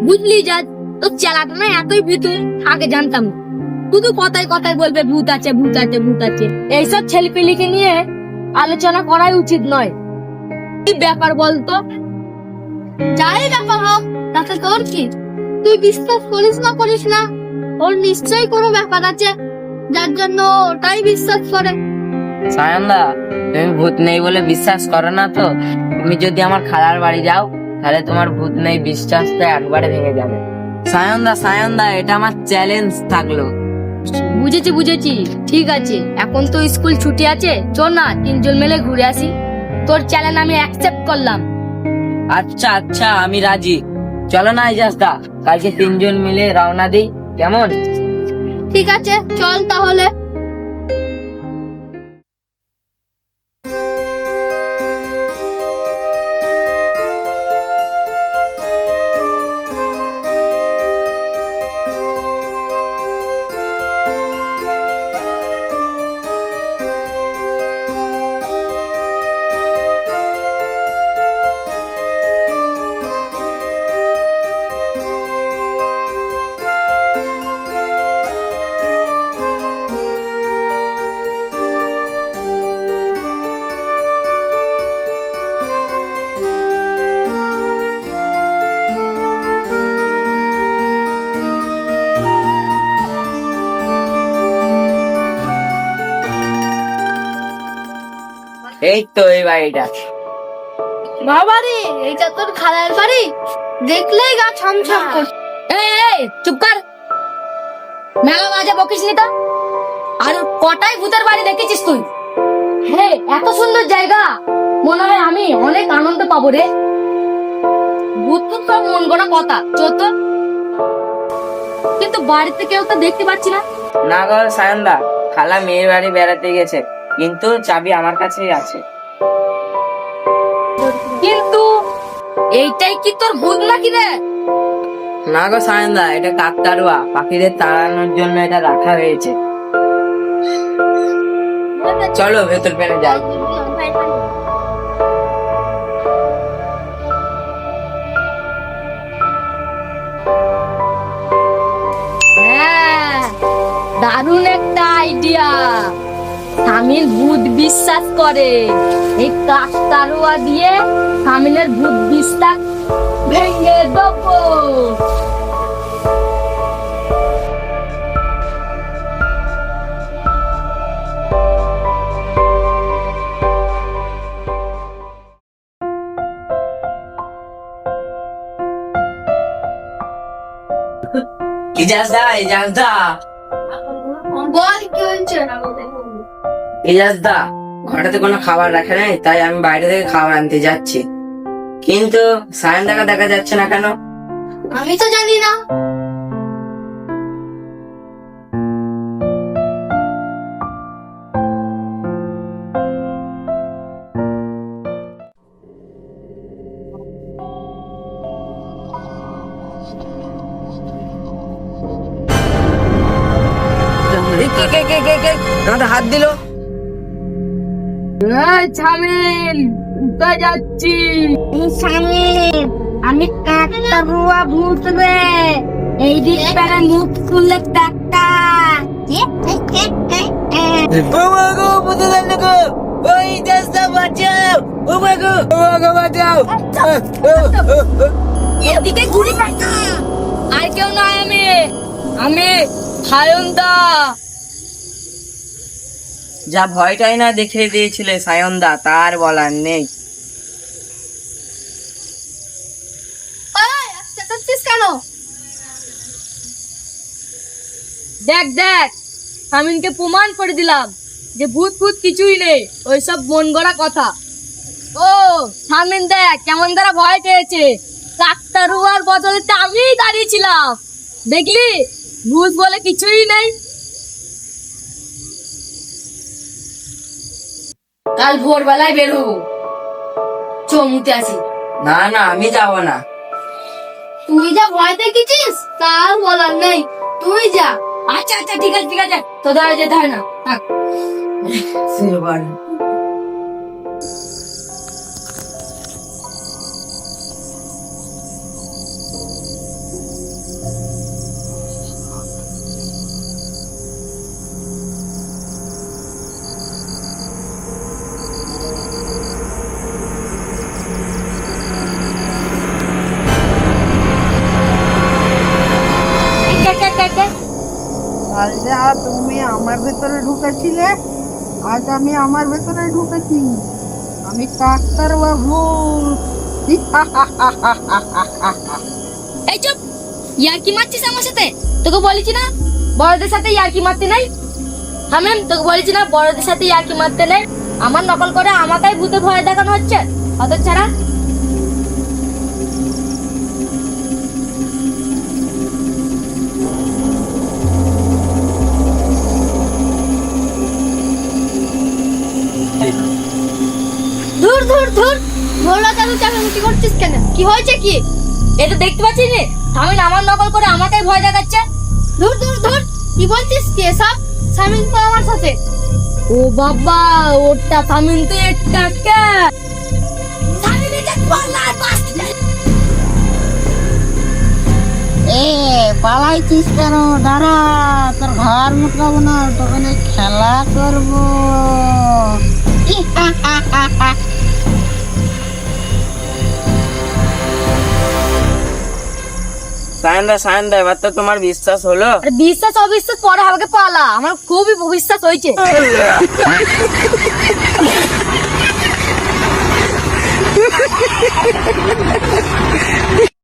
বুঝলি যা, তোর চেলাটা না এতই ভীতু, আগে জানতাম না। শুধু কথায় কথায় বলবে ভূত আছে ভূত আছে ভূত আছে। এইসব ছেলেপিলিকে নিয়ে আলোচনা করাই উচিত নয়। কি ব্যাপার বলতো? যাই ব্যাপার হোক, তাতে তোর কি? তুই বিশ্বাস করিস না করিস না, ওর নিশ্চয়ই কোনো ব্যাপার আছে যার জন্য ওটাই বিশ্বাস করে। সায়নদা, তুমি ভূত নেই বলে বিশ্বাস করো না তো? তুমি যদি আমার খালার বাড়ি যাও, তাহলে তোমার ভূত নেই বিশ্বাসটা একবারে ভেঙে যাবে। সায়নদা, এটা আমার চ্যালেঞ্জ থাকলো। বুঝেছি বুঝেছি, ঠিক আছে। এখন তো স্কুল ছুটি আছে, চল না তিনজন মিলে ঘুরে আসি। তোর চ্যালেঞ্জ আমি অ্যাকসেপ্ট করলাম। আচ্ছা, আমি রাজি। চলো না ইজাজদা, কালকে তিনজন মিলে রওনা দিই, কেমন? ঠিক আছে, চল তাহলে। এই তো এই বাড়িটা। বাবারে, এইটা তোর খালার বাড়ি? দেখলেই গা ছমছম করছে। এই চুপ কর, মেলা বাজে বকিস নি তো। আর কটাই ভূতের বাড়ি দেখেছিস তুই? হে, এত সুন্দর জায়গা, মনে হয় আমি অনেক আনন্দ পাবো রে। ভূত ভূত সব মন গড়া কথা, চত। কিন্তু বাড়িতে কেউ তো দেখতে পাচ্ছি না। না গো সায়নদা, খালা মেয়ের বাড়ি বেড়াতে গেছে, কিন্তু চাবি আমার কাছেই আছে। কিন্তু এইটাই কি তোর ভূত নাকি রে? না গো সায়নদা, এটা কাকতাড়ুয়া, পাখিদের তাড়ানোর জন্য এটা রাখা হয়েছে। চলো ভেতর পেরে যাই। হ্যাঁ, দারুণ একটা আইডিয়া। সামিল ভূত বিশ্বাস করে, এই কাকতাড়ুয়া দিয়ে সামিলের ভূত বিশ্বাস ভেঙে দেবো। ইজাজদা, বল কি হয়েছে? ইজাজদা, ঘরেতে কোনো খাবার রাখে নাই, তাই আমি বাইরে থেকে খাবার আনতে যাচ্ছি। কিন্তু সায়নদাকে দেখা যাচ্ছে না কেন? আমি তো জানি না। আমাদের হাত দিল। সামিল, কোথায় যাচ্ছি? সামিল, আমি কাকতাড়ুয়া ভূত রে। এই দিক পেরে মুখ খুললে টাকা। ও মা গো, বুঝতে জানলে গো, ওই ইজাজদা বাঁচাও, ও মা গো বাঁচাও। এদিকে ঘুরে টাকা। আর কেউ নয়, আমি সায়নদা। যা ভয়টাই না দেখিয়ে দিয়েছিলে সায়নদা, তার বলার নেই। চেঁচাচ্ছিস কেন? দেখ দেখ, সামিনকে প্রমাণ করে দিলাম যে ভূত ভূত কিছুই নেই, ওইসব মন গড়া কথা। ও সামিন, দেখ কেমন তারা ভয় পেয়েছে। কাকতাড়ুয়ার বদলে তো আমিই দাঁড়িয়েছিলাম, দেখলি? ভূত বলে কিছুই নেই। কাল ভোরবেলায় বের হবো, চমুতে আসি। না আমি যাব না। তুই যা ভয় দেখেছিস তার বলার নেই, তুই যা। আচ্ছা ঠিক আছে, তোদের আর যেতে হয় না, থাক। কাল যা তুমি আমার ভেতরে ঢুকেছিলে, আজ আমি আমার ভেতরে ঢুকেছি। আমি ডাক্তার বাবু। এই চুপ, ইয়ার্কি মারছিস আমার সাথে? তোকে বলেছি না বড়দের সাথে ইয়ার্কি মারতে নেই। হামিম, তোকে বলেছি না বড়দের সাথে ইয়ার্কি মারতে নেই। আমার নকল করে আমাকেই ভূতে ভয় দেখানো হচ্ছে। অত ছাড়া ধুর ধুর ধুর, ভোলা চালু চাকামুচি করছিস কেন? কি হয়েছে কি? এটা দেখতে পাচ্ছিস রে, হামিম আমার নকল করে আমাকেই ভয় দেখাচ্ছে। ধুর ধুর ধুর, কি বলছিস কি এসব? শামিল তো আমার সাথে। ও বাবা, ওটা হামিম তো একটা কে? এ পালাইছিস কেন? দাঁড়া, তোর ঘর মুটকাবো না, তখন খেলা করবো। সায়নদা এবার তো তোমার বিশ্বাস হলো? আরে বিশ্বাস অবিশ্বাস পরে আমাকে পালা, আমার খুবই বিশ্বাস হয়েছে।